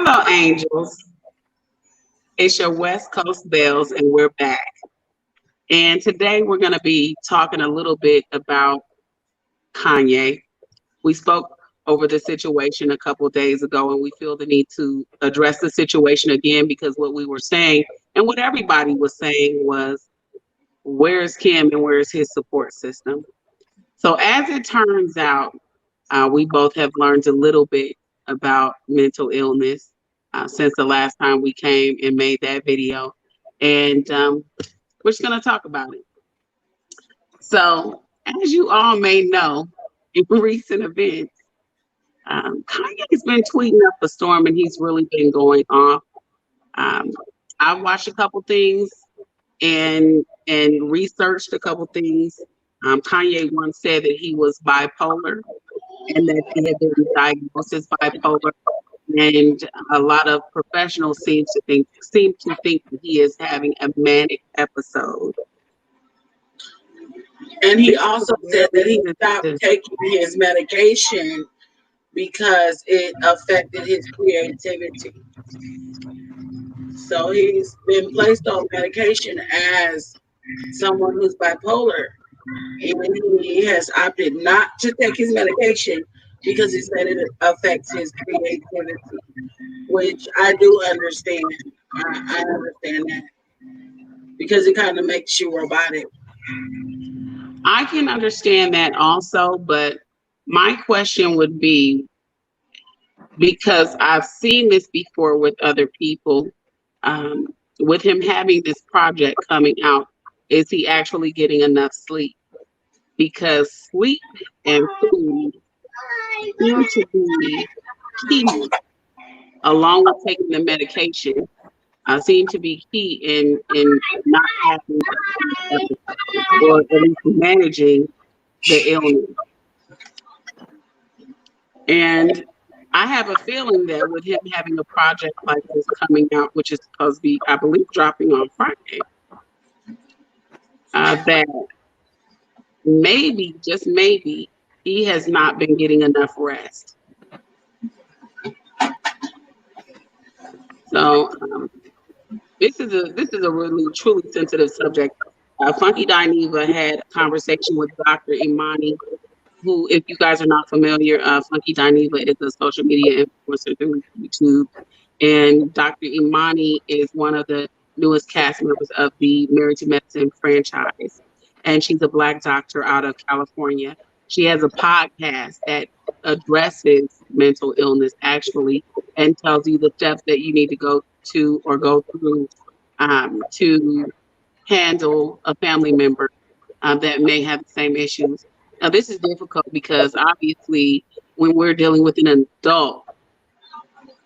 Hello, angels. It's your West Coast Bells, and we're back. And today we're going to be talking a little bit about Kanye. We spoke over the situation a couple of days ago, and we feel the need to address the situation again because what we were saying and what everybody was saying was, where's Kim and where's his support system? So, as it turns out, we both have learned a little bit about mental illness since the last time we came and made that video. And we're just going to talk about it. So, as you all may know, in recent events, Kanye's been tweeting up a storm and he's really been going off. Um, I've watched a couple things and researched a couple things. Kanye once said that he was bipolar and that he had been diagnosed as bipolar. And a lot of professionals seem to think that he is having a manic episode. And he also said that he stopped taking his medication because it affected his creativity. So he's been placed on medication as someone who's bipolar. And he has opted not to take his medication because he said it affects his creativity, which I do understand. I understand that because it kind of makes you robotic. I can understand that also, but my question would be, because I've seen this before with other people, with him having this project coming out, is he actually getting enough sleep? Because sleep and food seem to be key, along with taking the medication, seem to be key in not having or at least managing the illness. And I have a feeling that with him having a project like this coming out, which is supposed to be, I believe, dropping on Friday, that maybe, just maybe, he has not been getting enough rest. So this is a really truly sensitive subject. Funky Dineva had a conversation with Dr. Imani, who, if you guys are not familiar, Funky Dineva is a social media influencer through YouTube, and Dr. Imani is one of the newest cast members of the Married to Medicine franchise, and she's a Black doctor out of California. She has a podcast that addresses mental illness actually, and tells you the steps that you need to go to or go through to handle a family member that may have the same issues. Now, this is difficult because obviously, when we're dealing with an adult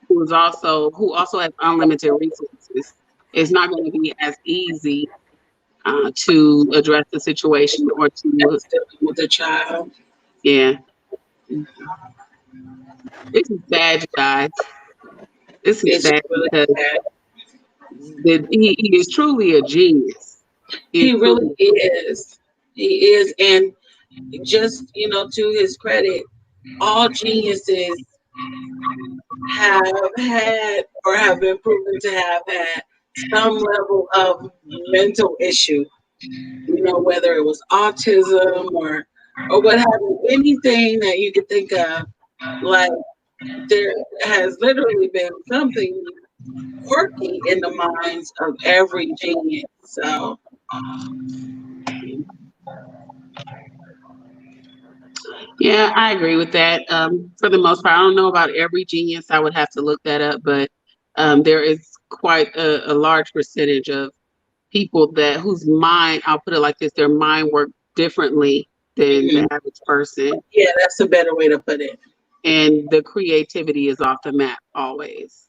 who also has unlimited resources, it's not going to be as easy to address the situation or to with a child. Yeah, this is sad, you guys. This is It's sad really because sad. he is truly a genius. He really is. He is. And just, to his credit, all geniuses have had or have been proven to have had some level of mental issue, whether it was autism or what have you, anything that you could think of. Like, there has literally been something quirky in the minds of every genius. So Yeah, I agree with that. For the most part, I don't know about every genius. I would have to look that up, but there is quite a large percentage of people whose mind, I'll put it like this, their mind works differently than the average person, yeah, that's a better way to put it. and the creativity is off the map always.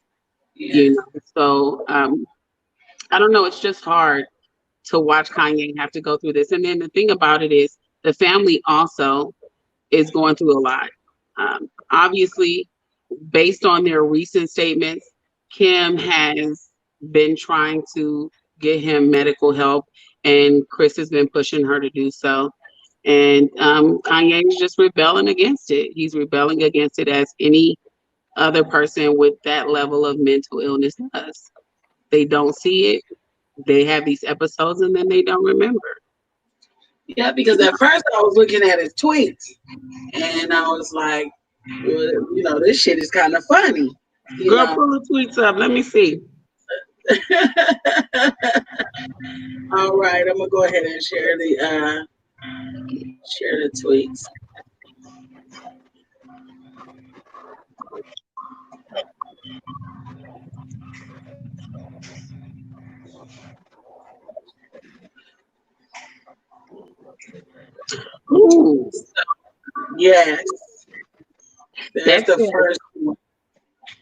Yes. So I don't know. It's just hard to watch Kanye have to go through this. And then the thing about it is, the family also is going through a lot. Obviously, based on their recent statements, Kim has been trying to get him medical help, and Chris has been pushing her to do so. And Kanye is just rebelling against it. He's rebelling against it as any other person with that level of mental illness does. They don't see it. They have these episodes and then they don't remember. Yeah, because at first I was looking at his tweets and I was like, well, this shit is kind of funny, you Girl, know. pull the tweets up. Let me see. All right, I'm gonna go ahead and share the tweets. Ooh, Yes, there's that the says, first one.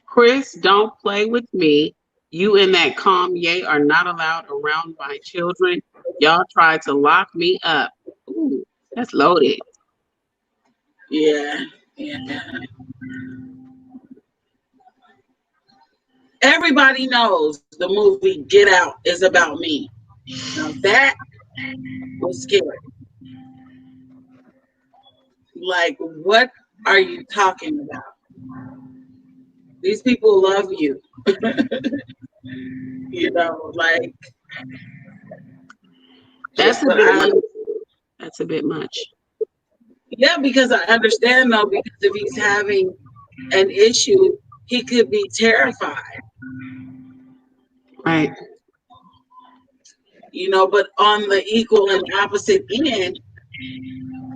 Chris, don't play with me. You and that Kanye are not allowed around my children. Y'all tried to lock me up. Ooh, that's loaded. Yeah, yeah. Everybody knows the movie Get Out is about me. Now that was scary. Like, what are you talking about? These people love you. Like That's just a but bit much. That's a bit much. yeah, because I understand though, because if he's having an issue, he could be terrified, Right. but on the equal and opposite end,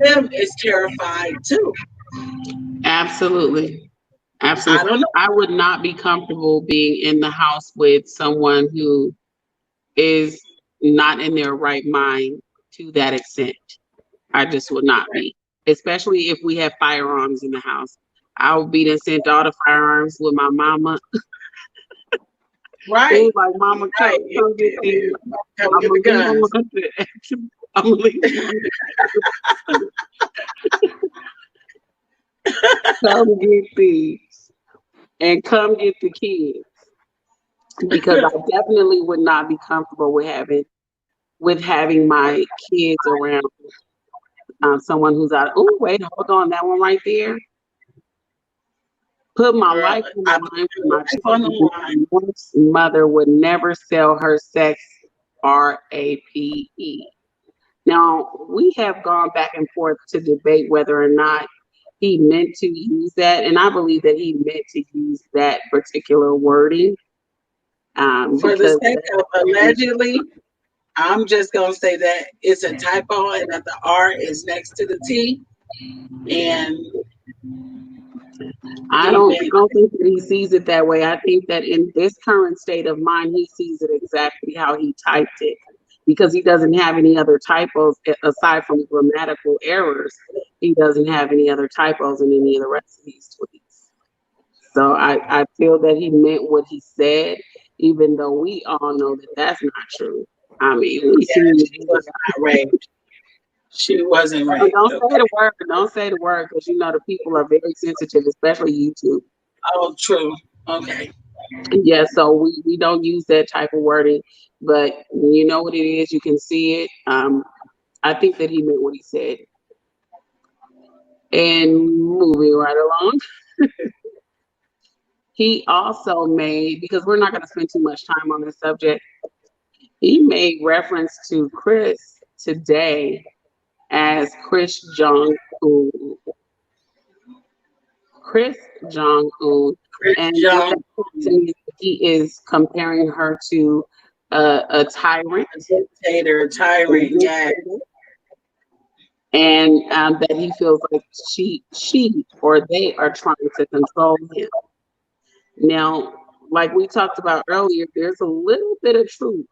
him is terrified too. Absolutely. I Absolutely. don't know. I would not be comfortable being in the house with someone who is not in their right mind to that extent. I just would not be, especially if we have firearms in the house. I would be done sent all the firearms with my mama. It Right, was like, Mama, right. come get these. Come I'm get the gonna leave them guns. under the I'm gonna leave them under the come get these and come get the kids because I definitely would not be comfortable with having my kids around someone who's out. Oh, wait, hold on, that one right there. Put my Girl, life on I the put line for my my life on the children. line. Most mother would never sell her sex, RAPE. Now, we have gone back and forth to debate whether or not he meant to use that, and I believe that he meant to use that particular wording For the because sake of allegedly, I'm just gonna say that it's a typo and that the R is next to the T, and I he don't meant don't think that he sees it that way. I think that in this current state of mind, he sees it exactly how he typed it because he doesn't have any other typos aside from grammatical errors. He doesn't have any other typos in any of the rest of these tweets. So I feel that he meant what he said, even though we all know that that's not true. I mean, we yeah, see. she was not raped. She wasn't Oh, raped. don't say Okay. the word. Don't say the word because you know the people are very sensitive, especially YouTube. Oh, true. Okay. Yeah, so we don't use that type of wording, but you know what it is. You can see it. I think that he meant what he said. And moving right along, he also made because we're not going to spend too much time on this subject. He made reference to Chris today as Chris Jong Un, Chris and what that Jones, says to me is that he is comparing her to a tyrant, a dictator, a tyrant. Yeah. dictator, and that he feels like she or they are trying to control him. Now, like we talked about earlier, there's a little bit of truth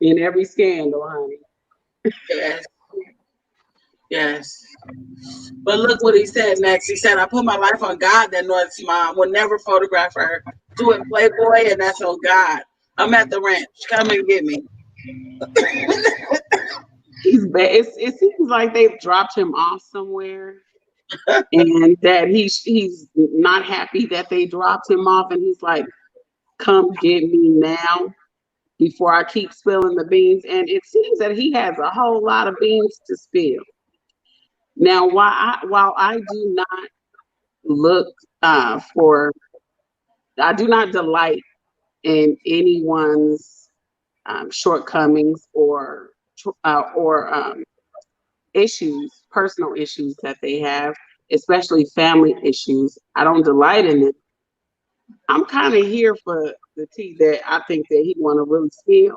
in every scandal, honey. Yes. Yes. But look what he said next. He said, I put my life on God that North's mom will never photograph her doing Playboy, and that's on God. I'm at the ranch. Come and get me. He's bad. It seems like they've dropped him off somewhere, and that he's not happy that they dropped him off, and he's like, "Come get me now." Before I keep spilling the beans. And it seems that he has a whole lot of beans to spill. Now, while I do not look for. I do not delight in anyone's shortcomings or issues, personal issues that they have, especially family issues. I don't delight in it. I'm kind of here for the tea that I think that he want to really spill.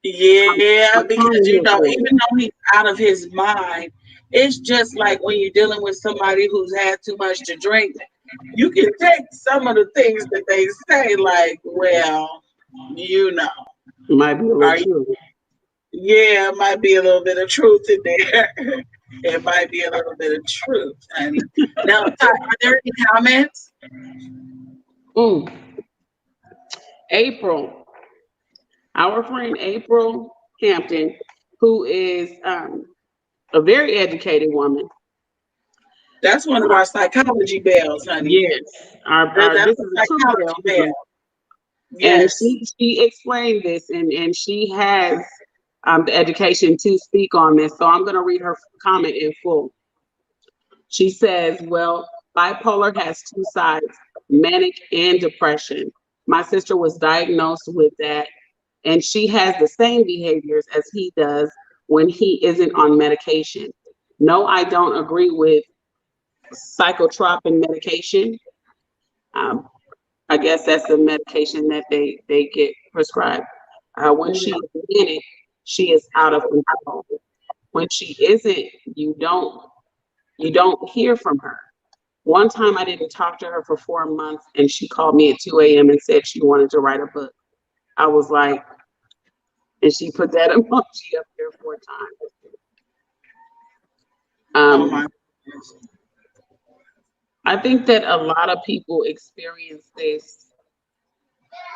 Yeah, I'm because kind of here for even it. though he's out of his mind, it's just like when you're dealing with somebody who's had too much to drink. You can take some of the things that they say, like, well, you know, It might be a little are you? true. Yeah, it might be a little bit of truth in there. It might be a little bit of truth, honey. Now, Ty, are there any comments? Mm. April, our friend April Hampton, who is a very educated woman. That's one of our psychology bells, honey. Yes, our That's this a is a true bell psychology here. bell. And Yes. she explained this, and she has the education to speak on this. So I'm going to read her comment in full. She says, "Well, bipolar has two sides, manic and depression. My sister was diagnosed with that, and she has the same behaviors as he does when he isn't on medication. No, I don't agree with psychotropic medication. Um, I guess that's the medication that they get prescribed. When she's Mhm. in it, she is out of control. When she isn't, you don't you don't hear from her. One time I didn't talk to her for 4 months, and she called me at 2 a.m. and said she wanted to write a book. I was like, and she put that emoji up there 4 times. Oh Um, my goodness. I think that a lot of people experience this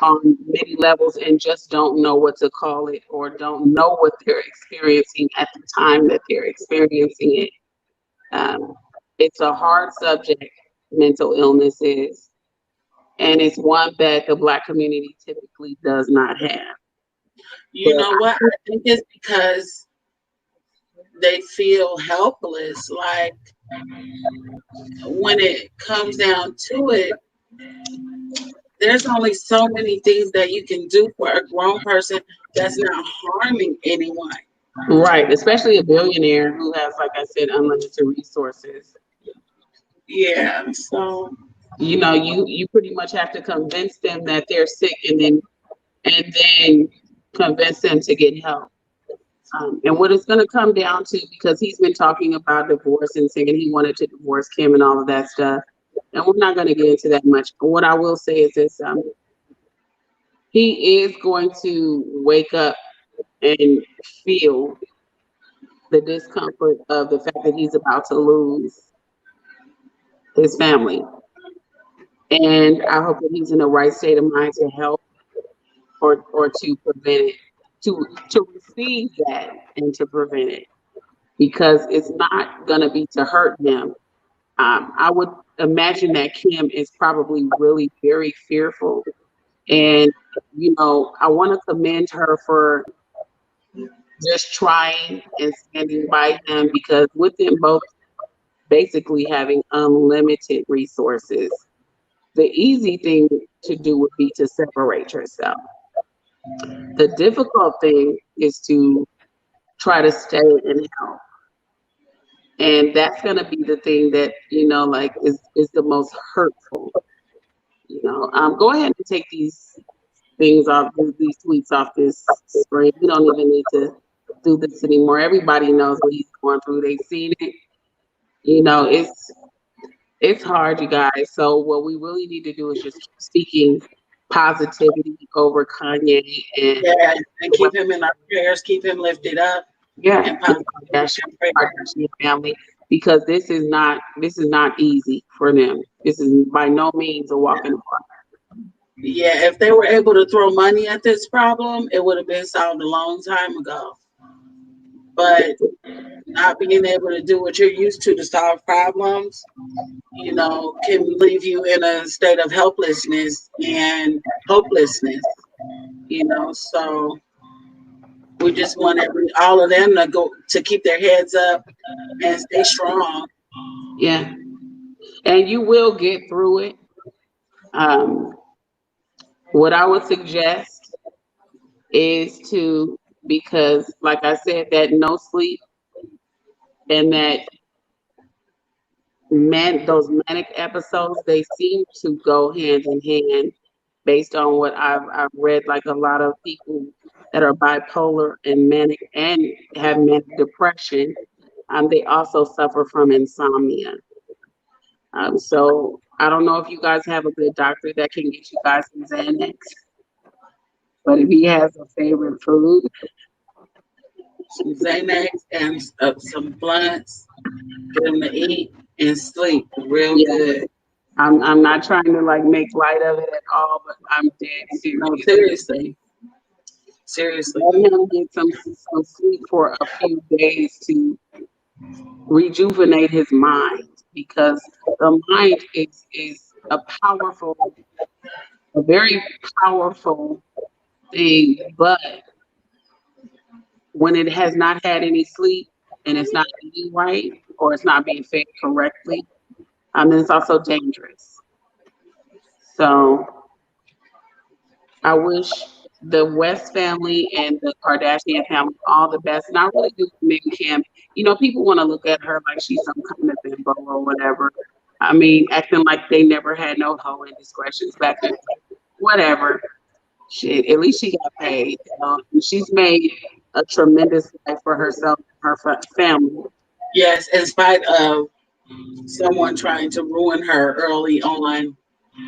on many levels and just don't know what to call it or don't know what they're experiencing at the time that they're experiencing it. Um, it's a hard subject, mental illness is, and it's one that the Black community typically does not have. You But know what? I think it's because they feel helpless. Like when it comes down to it, there's only so many things that you can do for a grown person that's not harming anyone. right, especially a billionaire who has, like I said, unlimited resources. Yeah. So, You pretty much have to convince them that they're sick, and then convince them to get help. And what it's going to come down to, because he's been talking about divorce and saying he wanted to divorce Kim and all of that stuff, and we're not going to get into that much. But what I will say is this: he is going to wake up and feel the discomfort of the fact that he's about to lose his family. And I hope that he's in the right state of mind to help or to prevent it, to receive that and to prevent it, because it's not going to be to hurt him. I would imagine that Kim is probably really very fearful. And, I want to commend her for just trying and standing by him, because with them both basically having unlimited resources, the easy thing to do would be to separate yourself. The difficult thing is to try to stay and help. And that's going to be the thing that, like is the most hurtful. Go ahead and take these things off, these tweets off this screen. We don't even need to do this anymore. Everybody knows what he's going through. They've seen it. It's hard, you guys. So what we really need to do is just keep speaking positivity over Kanye and yeah, and keep him in our prayers, keep him lifted up yeah, and the positivity Kardashian, and prayer. Kardashian family, because this is not easy for them. This is by no means a walk in the park. Yeah, if they were able to throw money at this problem, it would have been solved a long time ago. But not being able to do what you're used to solve problems, can leave you in a state of helplessness and hopelessness, So we just want all of them to go to keep their heads up and stay strong. Yeah, and you will get through it. Um, what I would suggest is to, because like I said, that no sleep and that those manic episodes, they seem to go hand in hand based on what I've read. Like a lot of people that are bipolar and manic and have manic depression, they also suffer from insomnia. So I don't know if you guys have a good doctor that can get you guys some Xanax, but if he has a favorite food, Some Xanax and some blunts, get them to eat and sleep real yeah, good. I'm not trying to like make light of it at all, but I'm dead No, serious. seriously, seriously. Let him get some sleep for a few days to rejuvenate his mind, because the mind is a very powerful thing, but when it has not had any sleep and it's not eating right or it's not being fed correctly, then it's also dangerous. So I wish the West family and the Kardashian family all the best. And I really do commend Kim. You know, people want to look at her like she's some kind of bimbo or whatever. I mean, acting like they never had no hoe indiscretions back then. Whatever. Shit, at least she got paid. And she's made a tremendous life for herself and her family. Yes, in spite of someone trying to ruin her early on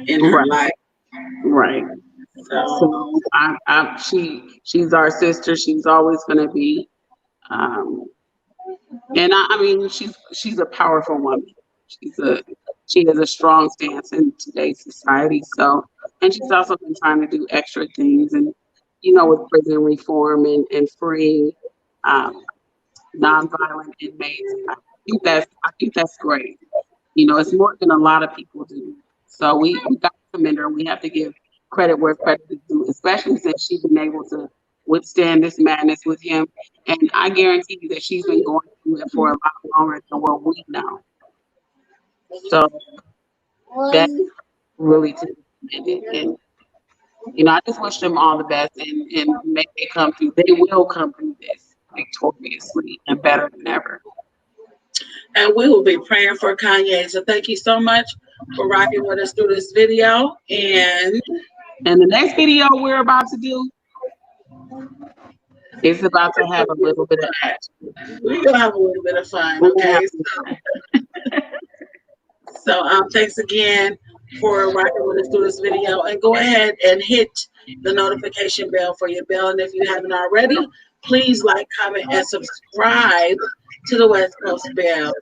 in her Right, life. right. So, So she's our sister. She's always going to be. Um, And I mean, she's a powerful woman. She's a she has a strong stance in today's society. So, and she's also been trying to do extra things, and with prison reform and freeing um, nonviolent inmates. I think that's great. It's more than a lot of people do. So we got to commend her. We have to give credit where credit is due, especially since she's been able to withstand this madness with him. And I guarantee you that she's been going through it for a lot longer than what we know. So that's really to be commended. And I just wish them all the best, and may they come through. They will come through this victoriously and better than ever. and we will be praying for Kanye. So thank you so much for rocking with us through this video. And And the next video we're about to do is about to have a little bit of action. we're gonna have a little bit of fun, We're gonna have okay? So thanks again for rocking with us through this video. And go ahead and hit the notification bell for your bell. And if you haven't already, please like, comment, and subscribe to the West Coast Bells.